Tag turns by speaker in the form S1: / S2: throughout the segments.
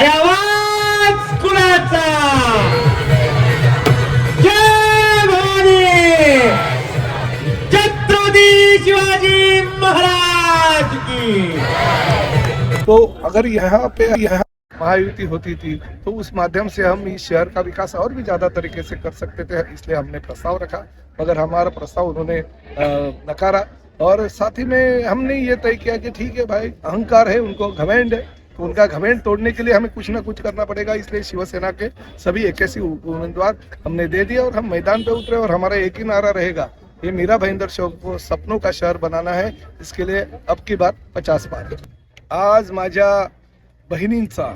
S1: आणि आवाज कुणाचा? जय भवानी, छत्रपती शिवाजी महाराज की।
S2: तो अगर यहाँ महायुति होती थी तो उस माध्यम से हम इस शहर का विकास और भी ज्यादा तरीके से कर सकते थे, इसलिए हमने प्रस्ताव रखा, मगर हमारा प्रस्ताव उन्होंने नकारा। और साथ ही में हमने ये तय किया कि ठीक है भाई, अहंकार है उनको, घमंड है, तो उनका घमंड तोड़ने के लिए हमें कुछ ना कुछ करना पड़ेगा। इसलिए शिवसेना के सभी 81 उम्मीदवार हमने दे दिए और हम मैदान पे उतरे और हमारा एक ही नारा रहेगा, ये मीरा भाईंदर चौक को सपनों का शहर बनाना है। इसके लिए अब की बार 50 पार। आज माझ्या बहिणींचा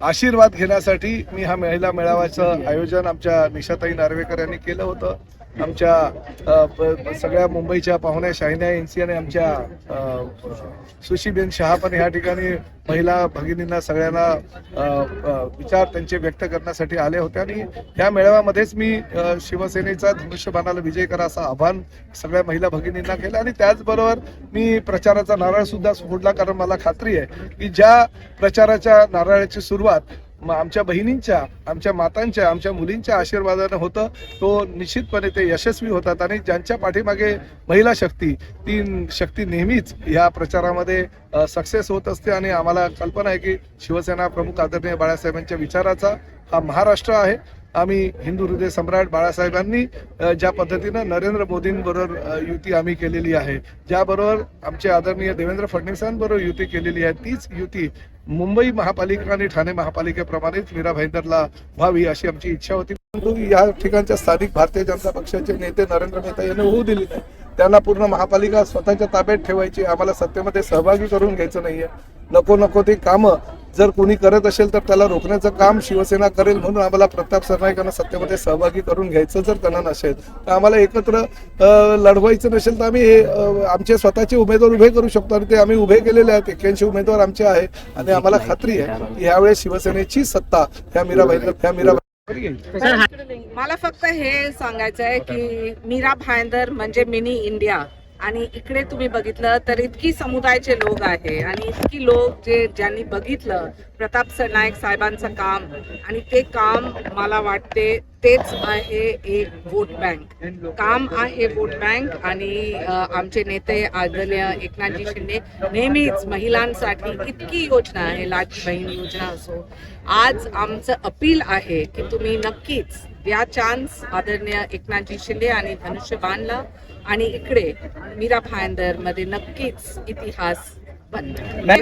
S2: आशीर्वाद घेण्यासाठी मी हा महिला मेळाव्याचं आयोजन आमच्या निशाताई नार्वेकर यांनी केलं होतं। आमच्या सगळ्या मुंबईच्या पाहुण्या शाहिन्या एनसी आणि आमच्या सुशीबेन शहा पण ह्या ठिकाणी महिला भगिनींना सगळ्यांना विचार त्यांचे व्यक्त करण्यासाठी आले होते आणि या मेळाव्यामध्येच मी शिवसेनेचा धनुष्यबाणाला विजय करा असं आव्हान सगळ्या महिला भगिनींना केलं आणि त्याचबरोबर मी प्रचाराचा नारळ सुद्धा फोडला, कारण मला खात्री आहे की ज्या प्रचाराच्या नारळाची सुरुवात आमच्या बहिणींच्या, आमच्या मातांच्या, आमच्या मुलींच्या आशीर्वादाने होतं, तो निश्चितपणे ते यशस्वी होतात आणि ज्यांच्या पाठीमागे महिला शक्ती, ती शक्ती नेहमीच या प्रचारामध्ये सक्सेस होत असते। आणि आम्हाला कल्पना आहे की शिवसेना प्रमुख आदरणीय बाळासाहेबांच्या विचाराचा हा महाराष्ट्र आहे। आम्ही हिंदू हृदय सम्राट बाळासाहेबांनी ज्या पद्धतीनं नरेंद्र मोदींबरोबर युती आम्ही केलेली आहे, ज्याबरोबर आमचे आदरणीय देवेंद्र फडणवीसांबरोबर युती केलेली आहे, तीच युती मुंबई महापालिका आणि ठाणे महापालिकेप्रमाणेच मीरा भाईंदरला व्हावी अशी आमची इच्छा होती। परंतु या ठिकाणच्या स्थानिक भारतीय जनता पक्षाचे नेते नरेंद्र मेहता यांनी होऊ दिली नाही। त्यांना पूर्ण महापालिका स्वतःच्या ताब्यात ठेवायची, आम्हाला सत्तेमध्ये सहभागी करून घ्यायचं नाहीये। नको ते कामं जर कोणी करत असेल तर त्याला रोखण्याचं काम शिवसेना करेल, म्हणून आम्हाला प्रताप सरनाईकांना सत्तेमध्ये सहभागी करून घ्यायचं जर त्यांना नसेल तर आम्हाला एकत्र लढवायचं नसेल तर आम्ही आमचे स्वतःचे उमेदवार उभे करू शकतो आणि ते आम्ही उभे केलेले आहेत। 81 उमेदवार आमचे आहे आणि आम्हाला खात्री आहे की यावेळेस शिवसेनेची सत्ता ह्या मीरा
S3: मला फक्त हे सांगायचं आहे की मीरा भाईंदर म्हणजे मिनी इंडिया आणि इकडे तुम्ही बघितलं तर इतकी समुदायाचे लोक आहे आणि इतकी लोक ज्यांनी बघितलं प्रताप सरनाईक साहेबांचं काम आणि ते काम मला वाटते तेच आहे एक वोट बँक काम आहे, वोट बँक। आणि आमचे नेते आदरणीय एकनाथजी शिंदे नेहमीच महिलांसाठी इतकी योजना आहे, लाडकी बहीण योजना असो, आज आमचं अपील आहे की तुम्ही नक्कीच या चान्स आदरणीय एकनाथजी शिंदे आणि धनुष्यबाणला आणि इकडे मीरा भाईंदर मध्ये नक्कीच इतिहास बनना।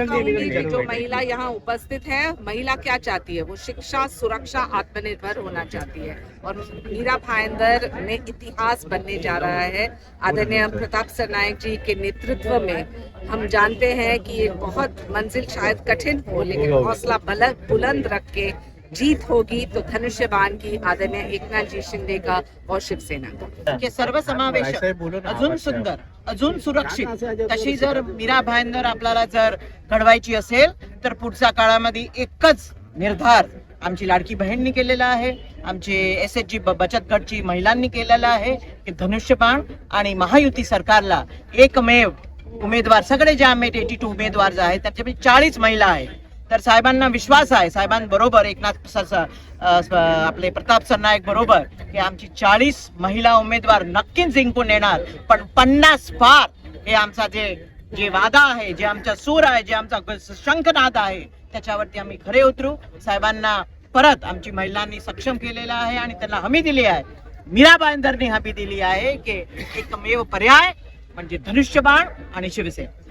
S3: जो महिला यहाँ उपस्थित है, महिला क्या चाहती है? वो शिक्षा, सुरक्षा, आत्मनिर्भर होना चाहती है और मीरा भाईंदर में इतिहास बनने जा रहा है। आदरणीय प्रताप सरनाईक जी के नेतृत्व में हम जानते हैं कि ये बहुत मंजिल शायद कठिन हो, लेकिन हौसला बुलंद रख के जीत होगी तो धनुष्यबाण की आदरणीय एकनाथजी शिंदे का और शिवसेना
S4: के सर्वसमावेशक, अजून सुंदर, अजून सुरक्षित तशी जर मीरा भाईंदर आपल्याला जर घडवायची असेल तर पुढच्या काळामध्ये एकच निर्धार आमची लाडकी बहीणनी केलेला आहे, आमचे SHG बचत गटची महिलांनी केलेला आहे की धनुष्यबाण आणि महायुती सरकारला एकमेव उमेदवार, सगळे जे आम्ही 82 उमेदवार जे आहेत त्याच्यापैकी 40 महिला आहेत। तर साहेबांना विश्वास आहे, साहेबांबरोबर एकनाथ आपले प्रताप सरनाईक बरोबर की आमची 40 महिला उमेदवार नक्कीच जिंकून येणार, पण 50 पार हे आमचा जे वादा आहे, जे आमचा सूर आहे, जे आमचा शंखनाद आहे त्याच्यावरती आम्ही खरे उतरू। साहेबांना परत आमची महिलांनी सक्षम केलेला आहे आणि त्यांना हमी दिली आहे, मीरा भाईंदरनी हमी दिली आहे की एकमेव पर्याय म्हणजे धनुष्यबाण आणि शिवसेना।